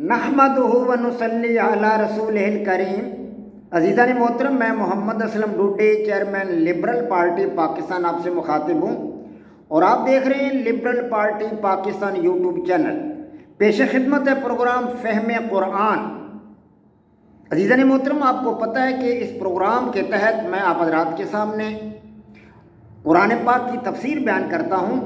نحمدہ و نصلی علی رسولہ الکریم۔ عزیزان محترم، میں Muhammad Aslam Dode, chairman liberal party Pakistan, آپ سے مخاطب ہوں اور آپ دیکھ رہے ہیں liberal party Pakistan YouTube channel. پیش خدمت ہے پروگرام فہم قرآن۔ عزیزان محترم، آپ کو پتہ ہے کہ اس پروگرام کے تحت میں آپ حضرات کے سامنے قرآن پاک کی تفسیر بیان کرتا ہوں،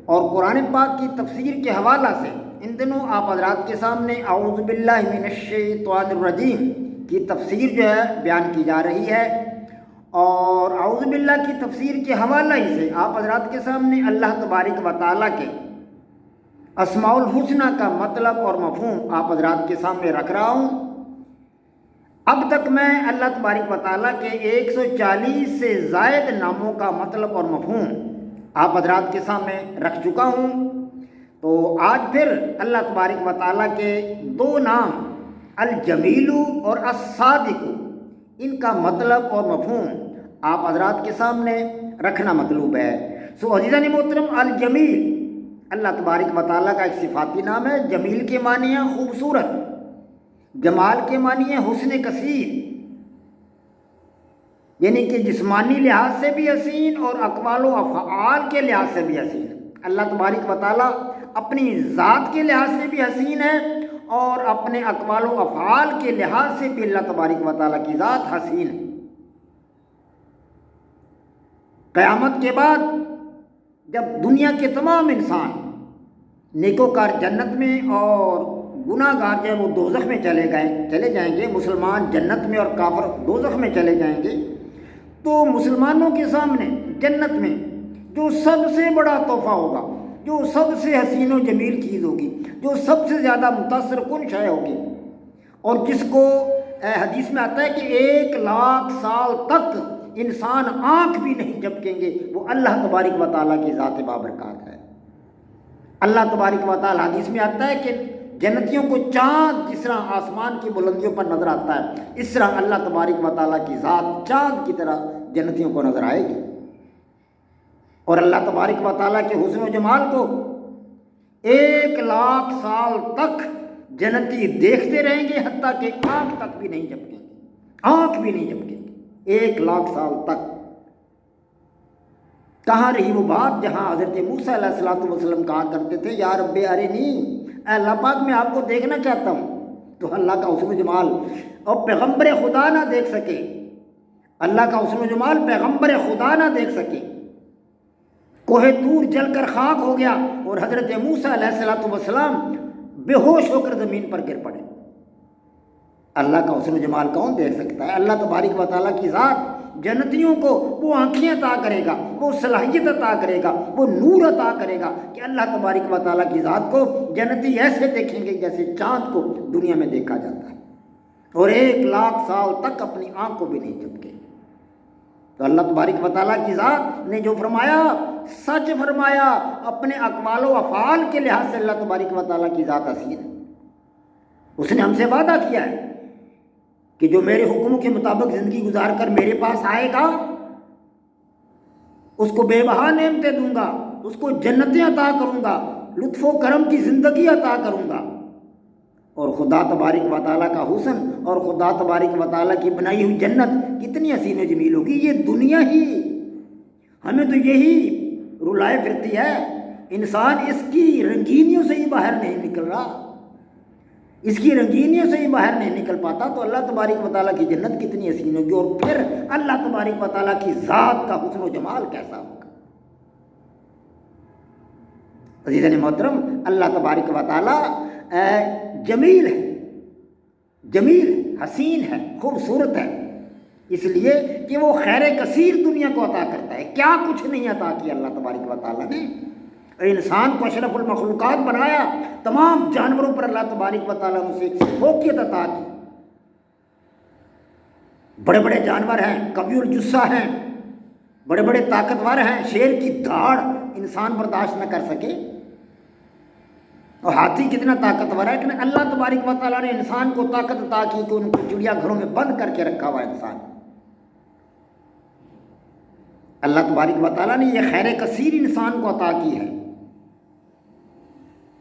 اور قرآن پاک کی تفسیر کے حوالہ سے ان دنوں آپ حضرات کے سامنے اعوذ باللہ من الشیطان الرجیم کی تفسیر جو ہے بیان کی جا رہی ہے، اور اعوذ باللہ کی تفسیر کے حوالہ ہی سے آپ حضرات کے سامنے اللہ تبارک و تعالیٰ کے اسماء الحسنہ کا مطلب اور مفہوم آپ حضرات کے سامنے رکھ رہا ہوں۔ اب تک میں اللہ تبارک و تعالیٰ کے 140 سے زائد ناموں کا مطلب اور مفہوم آپ حضرات کے سامنے رکھ چکا ہوں، تو آج پھر اللہ تبارک و تعالیٰ کے دو نام الجمیل اور الصادق، ان کا مطلب اور مفہوم آپ حضرات کے سامنے رکھنا مطلوب ہے۔ عزیزان محترم، الجمیل اللہ تبارک و تعالیٰ کا ایک صفاتی نام ہے۔ جمیل کے معنی ہے خوبصورت، جمال کے معنی ہے حسن کثیر، یعنی کہ جسمانی لحاظ سے بھی حسین اور اقوال و افعال کے لحاظ سے بھی حسین۔ اللہ تبارک و تعالیٰ اپنی ذات کے لحاظ سے بھی حسین ہے، اور اپنے اقوال و افعال کے لحاظ سے بھی اللہ تبارک و تعالیٰ کی ذات حسین ہے۔ قیامت کے بعد جب دنیا کے تمام انسان نیکوکار جنت میں اور گناہ گار جو ہے وہ دوزخ میں چلے جائیں گے، مسلمان جنت میں اور کافر دوزخ میں چلے جائیں گے، تو مسلمانوں کے سامنے جنت میں جو سب سے بڑا تحفہ ہوگا، جو سب سے حسین و جمیل چیز ہوگی، جو سب سے زیادہ متاثر کن شے ہوگی، اور جس کو حدیث میں آتا ہے کہ 1,00,000 سال تک انسان آنکھ بھی نہیں جھپکیں گے، وہ اللہ تبارک و تعالیٰ کی ذات بابرکات ہے۔ اللہ تبارک و تعالیٰ حدیث میں آتا ہے کہ جنتیوں کو چاند جس طرح آسمان کی بلندیوں پر نظر آتا ہے، اس طرح اللہ تبارک و تعالیٰ کی ذات چاند کی طرح جنتیوں کو نظر آئے گی، اور اللہ تبارک و تعالیٰ کے حسن و جمال کو 1,00,000 سال تک جنتی دیکھتے رہیں گے، حتیٰ کہ آنکھ تک بھی نہیں جھپکیں گے، آنکھ بھی نہیں جھپکیں گے 1,00,000 سال تک۔ کہاں رہی وہ بات جہاں حضرت موسیٰ علیہ السلام کہا کرتے تھے یا رب ارنی، اے اللہ پاک میں آپ کو دیکھنا چاہتا ہوں، تو اللہ کا حسن و جمال اور پیغمبر خدا نہ دیکھ سکے، اللہ کا حسن و جمال پیغمبر خدا نہ دیکھ سکے، کوہ طور جل کر خاک ہو گیا اور حضرت موسیٰ علیہ السلام بے ہوش ہو کر زمین پر گر پڑے۔ اللہ کا حسن و جمال کون دیکھ سکتا ہے؟ اللہ تبارک و تعالیٰ کی ذات جنتیوں کو وہ آنکھیں عطا کرے گا، وہ صلاحیت عطا کرے گا، وہ نور عطا کرے گا کہ اللہ تبارک و تعالیٰ کی ذات کو جنتی ایسے دیکھیں گے جیسے چاند کو دنیا میں دیکھا جاتا ہے، اور 1,00,000 سال تک اپنی آنکھ کو بھی نہیں جھپکے۔ تو اللہ تبارک و تعالیٰ کی ذات نے جو فرمایا سچ فرمایا، اپنے اقوال و افعال کے لحاظ سے اللہ تبارک و تعالیٰ کی ذات حسین ہے۔ اس نے ہم سے وعدہ کیا ہے کہ جو میرے حکموں کے مطابق زندگی گزار کر میرے پاس آئے گا، اس کو بے بہا نعمتیں دوں گا، اس کو جنتیں عطا کروں گا، لطف و کرم کی زندگی عطا کروں گا، اور خدا تبارک و تعالیٰ کا حسن اور خدا تبارک و تعالیٰ کی بنائی ہوئی جنت کتنی حسین و جمیل ہوگی۔ یہ دنیا ہی ہمیں تو یہی رلائے پھرتی ہے، انسان اس کی رنگینیوں سے ہی باہر نہیں نکل رہا، اس کی رنگینیوں سے ہی باہر نہیں نکل پاتا، تو اللہ تبارک و تعالیٰ کی جنت کتنی حسین ہوگی، اور پھر اللہ تبارک و تعالیٰ کی ذات کا حسن و جمال کیسا ہوگا۔ عزیزان محترم، اللہ تبارک و تعالیٰ جمیل ہے، جمیل ہے، حسین ہے، خوبصورت ہے، اس لیے کہ وہ خیر کثیر دنیا کو عطا کرتا ہے۔ کیا کچھ نہیں عطا کیا اللہ تبارک و تعالیٰ نے؟ انسان کو اشرف المخلوقات بنایا، تمام جانوروں پر اللہ تبارک و تعالیٰ نے اسے فوقیت عطا کی۔ بڑے بڑے جانور ہیں، قوی الجثہ ہیں، بڑے بڑے طاقتور ہیں، شیر کی دھاڑ انسان برداشت نہ کر سکے، اور ہاتھی کتنا طاقتور ہے، لیکن اللہ تبارک و تعالیٰ نے انسان کو طاقت عطا کی کہ ان کو چڑیا گھروں میں بند کر کے رکھا ہوا انسان۔ اللہ تبارک و تعالیٰ نے یہ خیر کثیر انسان کو عطا کی ہے،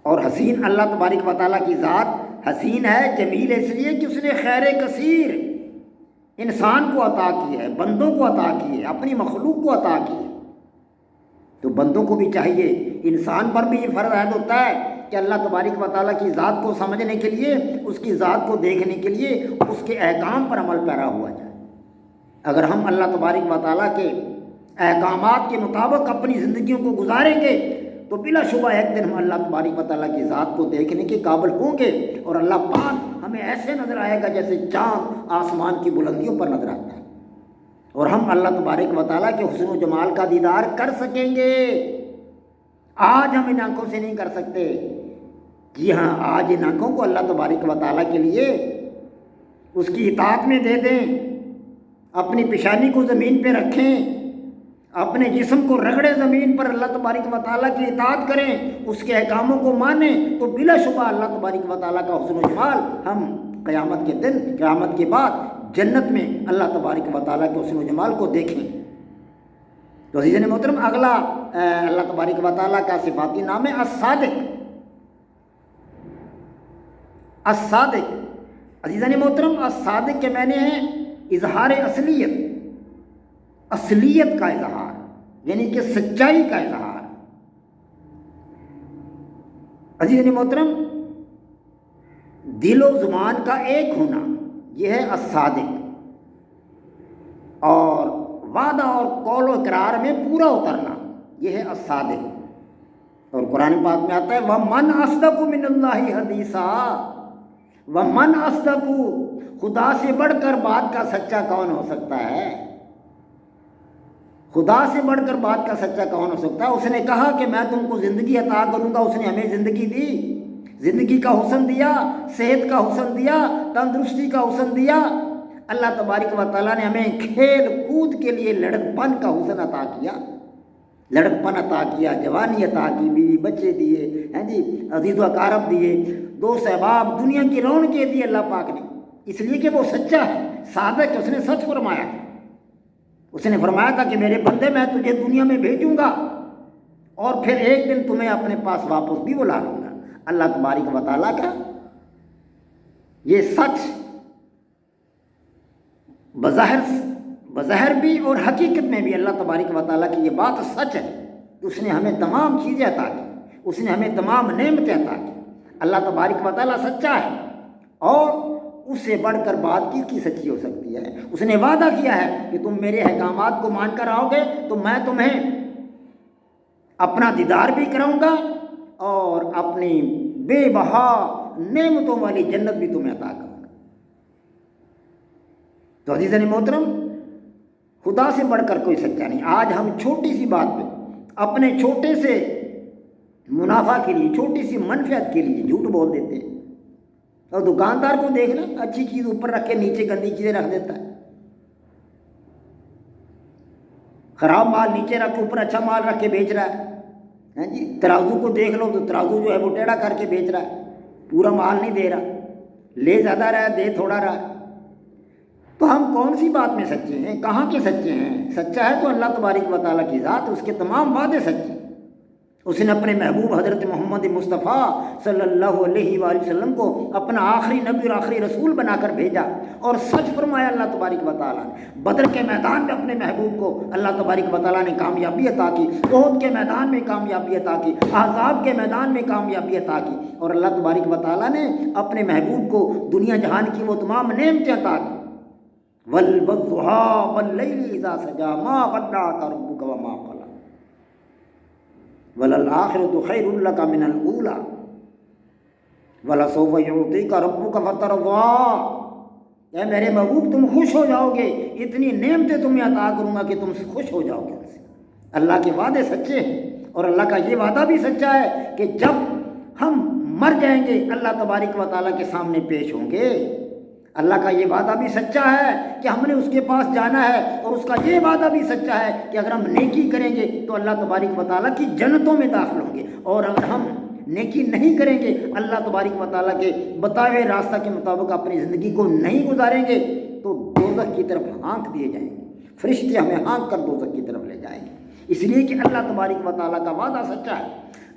اور حسین اللہ تبارک و تعالیٰ کی ذات حسین ہے، جمیل اس لیے کہ اس نے خیر کثیر انسان کو عطا کی ہے، بندوں کو عطا کی ہے، اپنی مخلوق کو عطا کی ہے۔ تو بندوں کو بھی چاہیے، انسان پر بھی یہ فرض عائد ہوتا ہے کہ اللہ تبارک و تعالیٰ کی ذات کو سمجھنے کے لیے، اس کی ذات کو دیکھنے کے لیے اس کے احکام پر عمل پیرا ہوا جائے۔ اگر ہم اللہ تبارک و تعالیٰ کے احکامات کے مطابق اپنی زندگیوں کو گزاریں گے تو بلا شبہ ایک دن ہم اللہ تبارک و تعالیٰ کی ذات کو دیکھنے کے قابل ہوں گے، اور اللہ پاک ہمیں ایسے نظر آئے گا جیسے چاند آسمان کی بلندیوں پر نظر آتا ہے، اور ہم اللہ تبارک و تعالیٰ کے حسن و جمال کا دیدار کر سکیں گے۔ آج ہم ان آنکھوں سے نہیں کر سکتے، جی ہاں، آج ان آنکھوں کو اللہ تبارک و تعالیٰ کے لیے اس کی اطاعت میں دے دیں، اپنی پیشانی کو زمین پہ رکھیں، اپنے جسم کو رگڑے زمین پر، اللہ تبارک و تعالیٰ کی اطاعت کریں، اس کے احکاموں کو مانیں، تو بلا شبہ اللہ تبارک و تعالیٰ کا حسن و جمال ہم قیامت کے دن، قیامت کے بعد جنت میں اللہ تبارک و تعالیٰ کے حسن و جمال کو دیکھیں۔ تو عزیزان محترم، اگلا اللہ تبارک و تعالیٰ کا صفاتی نام ہے الصادق۔ الصادق عزیزان محترم، الصادق کے معنی ہیں اظہار اصلیت، اصلیت کا اظہار، یعنی کہ سچائی کا اظہار۔ عزیزان محترم، دل و زبان کا ایک ہونا، یہ ہے الصادق، اور وعدہ اور قول و اقرار میں پورا اترنا، یہ ہے الصادق۔ اور قرآن پاک میں آتا ہے وَمَنْ أَصْدَقُ مِنَ اللَّهِ حَدِيثًا، وَمَنْ أَصْدَقُ، خدا سے بڑھ کر بات کا سچا کون ہو سکتا ہے؟ خدا سے بڑھ کر بات کا سچا کون ہو سکتا ہے؟ اس نے کہا کہ میں تم کو زندگی عطا کروں گا، اس نے ہمیں زندگی دی، زندگی کا حسن دیا، صحت کا حسن دیا، تندرستی کا حسن دیا۔ اللہ تبارک و تعالیٰ نے ہمیں کھیل کود کے لیے لڑک پن کا حسن عطا کیا، لڑک پن عطا کیا، جوانی عطا کی، بیوی بچے دیے، ہیں جی، عزیز و اقارب دیے، دوست احباب، دنیا کی رونقیں دی اللہ پاک نے، اس لیے کہ وہ سچا ہے، صادق ہے، اس نے سچ فرمایا تھا۔ اس نے فرمایا تھا کہ میرے بندے، میں تجھے دنیا میں بھیجوں گا اور پھر ایک دن تمہیں اپنے پاس واپس بھی بلا لوں گا۔ اللہ تبارک و تعالیٰ کا یہ سچ بظاہر بھی اور حقیقت میں بھی اللہ تبارک و تعالیٰ کی یہ بات سچ ہے کہ اس نے ہمیں تمام چیزیں عطا کی، اس نے ہمیں تمام نعمتیں عطا کی۔ اللہ تبارک و تعالیٰ سچا ہے، اور اس سے بڑھ کر بات کی سچی ہو سکتی ہے؟ اس نے وعدہ کیا ہے کہ تم میرے احکامات کو مان کر آؤ گے تو میں تمہیں اپنا دیدار بھی کراؤں گا، اور اپنی بے بہا نعمتوں والی جنت بھی تمہیں عطا کروں گا۔ تو عزیزان محترم، خدا سے بڑھ کر کوئی سچا نہیں۔ آج ہم چھوٹی سی بات پہ اپنے چھوٹے سے منافع کے لیے، چھوٹی سی منفعت کے لیے جھوٹ بول دیتے ہیں، اور دکاندار کو دیکھ لیں، اچھی چیز اوپر رکھ کے نیچے گندی چیزیں رکھ دیتا ہے، خراب مال نیچے رکھ کے اوپر اچھا مال رکھ کے بیچ رہا ہے جی۔ ترازو کو دیکھ لو تو ترازو جو ہے وہ ٹیڑھا کر کے بیچ رہا ہے، پورا مال نہیں دے رہا، لے زیادہ رہا ہے دے تھوڑا رہا ہے۔ تو ہم کون سی بات میں سچے ہیں؟ کہاں کے سچے ہیں؟ سچا ہے تو اللہ تبارک و تعالیٰ کی ذات، اس کے تمام وعدے سچے۔ اس نے اپنے محبوب حضرت محمد مصطفیٰ صلی اللہ علیہ وآلہ وسلم کو اپنا آخری نبی اور آخری رسول بنا کر بھیجا، اور سچ فرمایا اللہ تبارک و تعالیٰ نے۔ بدر کے میدان میں اپنے محبوب کو اللہ تبارک و تعالیٰ نے کامیابی عطا کی، احد کے میدان میں کامیابی عطا کی، احزاب کے میدان میں کامیابی عطا کی، اور اللہ تبارک و تعالیٰ نے اپنے محبوب کو دنیا جہان کی وہ تمام نعمتیں عطا کی۔ وَالضُّحَىٰ وَاللَّيْلِ إِذَا سَجَىٰ مَا وَدَّعَكَ رَبُّكَ وَمَا قَلَىٰ وَلَلْآخِرَةُ خَيْرٌ لَكَ مِنَ الْأُولَىٰ وَلَسَوْفَ يُعْطِيكَ رَبُّكَ فَتَرْضَىٰ، اے میرے محبوب تم خوش ہو جاؤ گے، اتنی نعمتیں تمہیں عطا کروں گا کہ تم خوش ہو جاؤ گے۔ اللہ کے وعدے سچے ہیں، اور اللہ کا یہ وعدہ بھی سچا ہے کہ جب ہم مر جائیں گے اللہ تبارک و تعالیٰ کے سامنے پیش ہوں گے۔ اللہ کا یہ وعدہ بھی سچا ہے کہ ہم نے اس کے پاس جانا ہے، اور اس کا یہ وعدہ بھی سچا ہے کہ اگر ہم نیکی کریں گے تو اللہ تبارک و تعالیٰ کی جنتوں میں داخل ہوں گے، اور اگر ہم نیکی نہیں کریں گے، اللہ تبارک و تعالیٰ کے بتائے ہوئے راستہ کے مطابق اپنی زندگی کو نہیں گزاریں گے تو دوزخ کی طرف ہانک دیے جائیں گے، فرشتے ہمیں ہانک کر دوزخ کی طرف لے جائیں گے، اس لیے کہ اللہ تبارک و تعالیٰ کا وعدہ سچا ہے۔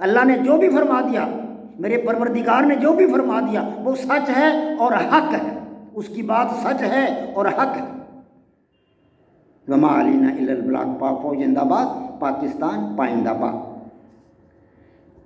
اللہ نے جو بھی فرما دیا میرے پروردگار نے جو بھی فرما دیا وہ سچ ہے اور حق ہے، اس کی بات سچ ہے اور حق ہے۔ وما علینا الا البلاغ۔ پاک فوج زندہ باد، پاکستان پائندہ باد۔